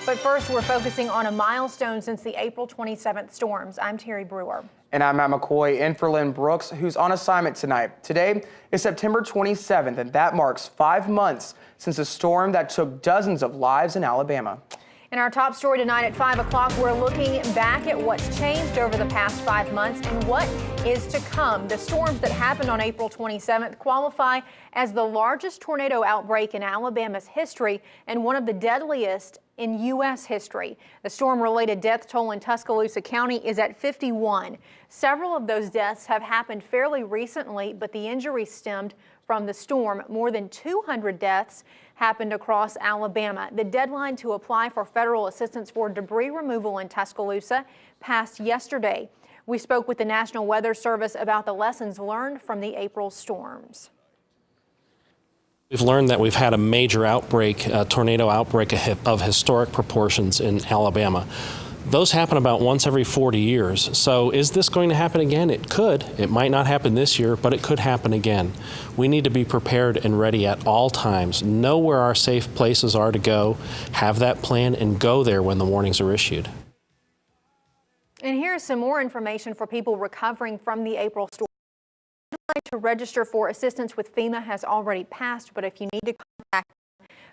But first, we're focusing on a milestone since the April 27th storms. I'm Terry Brewer. And I'm Matt McCoy in for Lynn Brooks, who's on assignment tonight. Today is September 27th, and that marks 5 months since a storm that took dozens of lives in Alabama. In our top story tonight at 5 o'clock, we're looking back at what's changed over the past 5 months and what is to come. The storms that happened on April 27th qualify as the largest tornado outbreak in Alabama's history and one of the deadliest in U.S. history. The storm-related death toll in Tuscaloosa County is at 51. Several of those deaths have happened fairly recently, but the injuries stemmed from the storm. More than 200 deaths happened across Alabama. The deadline to apply for federal assistance for debris removal in Tuscaloosa passed yesterday. We spoke with the National Weather Service about the lessons learned from the April storms. We've learned that we've had a major outbreak, a tornado outbreak of historic proportions in Alabama. Those happen about once every 40 years. So is this going to happen again? It could. It might not happen this year, but it could happen again. We need to be prepared and ready at all times. Know where our safe places are to go, have that plan, and go there when the warnings are issued. And here's some more information for people recovering from the April storm. The deadline to register for assistance with FEMA has already passed, but if you need to contact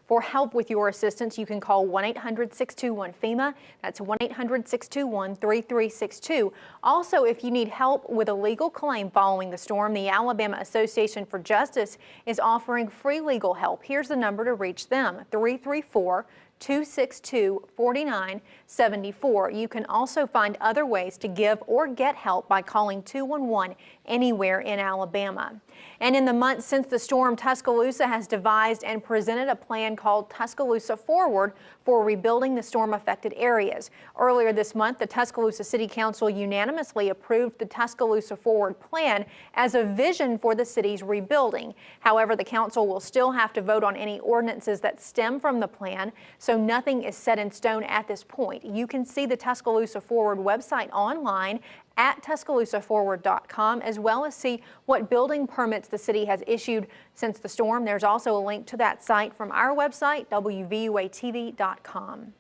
for help with your assistance, you can call 1-800-621-FEMA. That's 1-800-621-3362. Also, if you need help with a legal claim following the storm, the Alabama Association for Justice is offering free legal help. Here's the number to reach them, 334-262-4974. You can also find other ways to give or get help by calling 211 anywhere in Alabama. And in the months since the storm, Tuscaloosa has devised and presented a plan called Tuscaloosa Forward for rebuilding the storm-affected areas. Earlier this month, the Tuscaloosa City Council unanimously approved the Tuscaloosa Forward plan as a vision for the city's rebuilding. However, the council will still have to vote on any ordinances that stem from the plan, so nothing is set in stone at this point. You can see the Tuscaloosa Forward website online at TuscaloosaForward.com, as well as see what building permits the city has issued since the storm. There's also a link to that site from our website, WVUATV.com.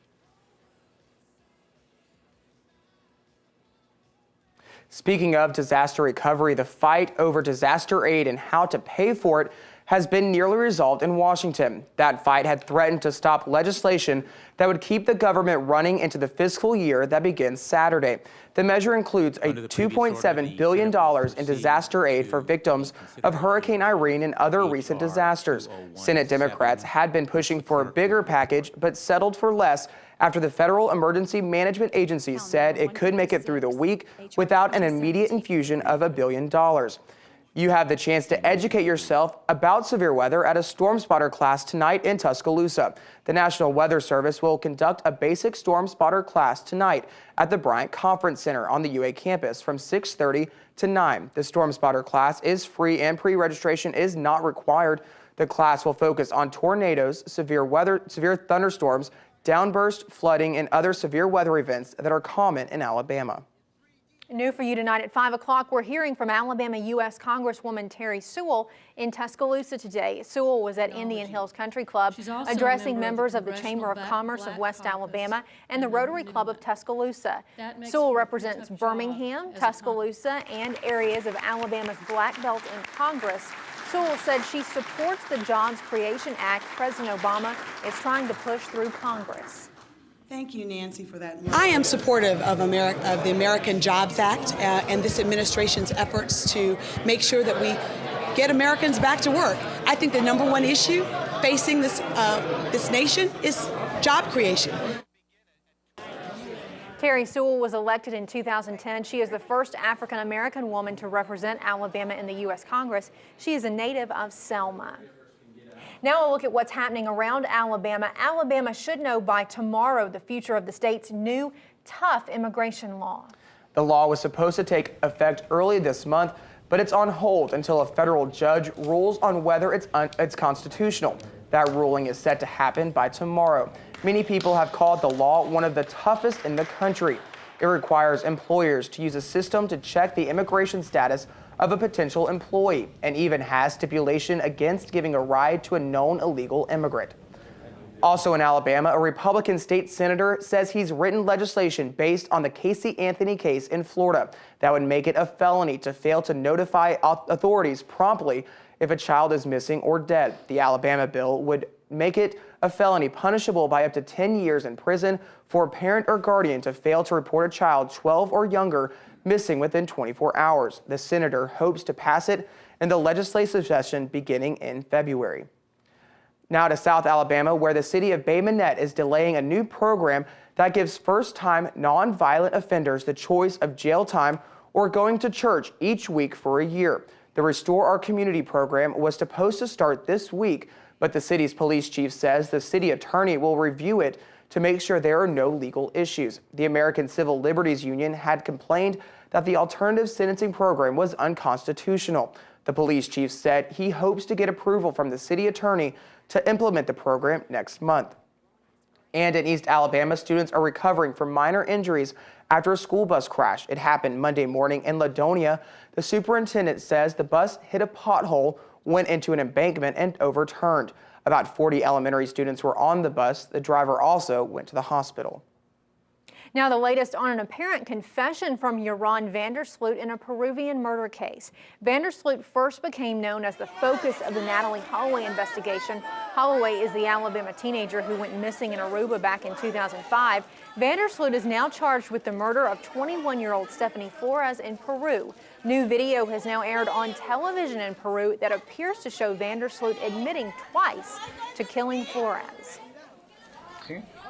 Speaking of disaster recovery, the fight over disaster aid and how to pay for it has been nearly resolved in Washington. That fight had threatened to stop legislation that would keep the government running into the fiscal year that begins Saturday. The measure includes a $2.7 billion in disaster aid for victims of Hurricane Irene and other recent disasters. Senate Democrats had been pushing for a bigger package, but settled for less after the Federal Emergency Management Agency said it could make it through the week without an immediate infusion of $1 billion. You have the chance to educate yourself about severe weather at a storm spotter class tonight in Tuscaloosa. The National Weather Service will conduct a basic storm spotter class tonight at the Bryant Conference Center on the UA campus from 6:30 to 9. The storm spotter class is free and pre-registration is not required. The class will focus on tornadoes, severe thunderstorms, downburst, flooding, and other severe weather events that are common in Alabama. New for you tonight at 5 o'clock, we're hearing from Alabama U.S. Congresswoman Terry Sewell in Tuscaloosa today. Sewell was at Indian Hills Country Club addressing members of the Chamber of Commerce of West Alabama and the Rotary Club of Tuscaloosa. Sewell represents Birmingham, Tuscaloosa, and areas of Alabama's Black Belt in Congress. Sewell said she supports the Jobs Creation Act President Obama is trying to push through Congress. Thank you, Nancy, for that. I am supportive of the American Jobs Act and this administration's efforts to make sure that we get Americans back to work. I think the number one issue facing this nation is job creation. Terry Sewell was elected in 2010. She is the first African-American woman to represent Alabama in the U.S. Congress. She is a native of Selma. Now a look at what's happening around Alabama. Alabama should know by tomorrow the future of the state's new tough immigration law. The law was supposed to take effect early this month, but it's on hold until a federal judge rules on whether it's constitutional. That ruling is set to happen by tomorrow. Many people have called the law one of the toughest in the country. It requires employers to use a system to check the immigration status of a potential employee and even has stipulation against giving a ride to a known illegal immigrant. Also in Alabama, a Republican state senator says he's written legislation based on the Casey Anthony case in Florida that would make it a felony to fail to notify authorities promptly if a child is missing or dead. The Alabama bill would make it a felony punishable by up to 10 years in prison for a parent or guardian to fail to report a child 12 or younger missing within 24 hours. The senator hopes to pass it in the legislative session beginning in February. Now to South Alabama, where the city of Bay Minette is delaying a new program that gives first-time nonviolent offenders the choice of jail time or going to church each week for a year. The Restore Our Community program was supposed to start this week, but the city's police chief says the city attorney will review it to make sure there are no legal issues. The American Civil Liberties Union had complained that the alternative sentencing program was unconstitutional. The police chief said he hopes to get approval from the city attorney to implement the program next month. And in East Alabama, students are recovering from minor injuries after a school bus crash. It happened Monday morning in Ladonia. The superintendent says the bus hit a pothole, went into an embankment, and overturned. About 40 elementary students were on the bus. The driver also went to the hospital. Now the latest on an apparent confession from Yaron Vandersloot in a Peruvian murder case. Vandersloot first became known as the focus of the Natalie Holloway investigation. Holloway is the Alabama teenager who went missing in Aruba back in 2005. Vandersloot is now charged with the murder of 21-year-old Stephanie Flores in Peru. New video has now aired on television in Peru that appears to show Vandersloot admitting twice to killing Flores.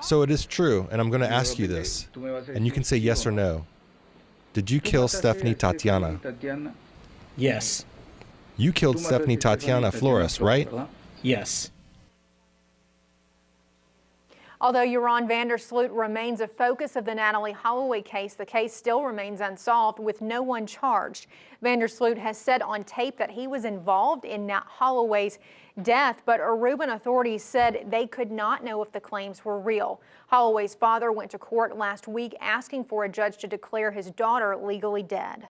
So it is true, and I'm going to ask you this, and you can say yes or no. Did you kill Stephanie Tatiana? Yes. You killed Stephanie Tatiana Flores, right? Yes. Although Yaron Vandersloot remains a focus of the Natalie Holloway case, the case still remains unsolved with no one charged. Vandersloot has said on tape that he was involved in Holloway's death, but Aruban authorities said they could not know if the claims were real. Holloway's father went to court last week asking for a judge to declare his daughter legally dead.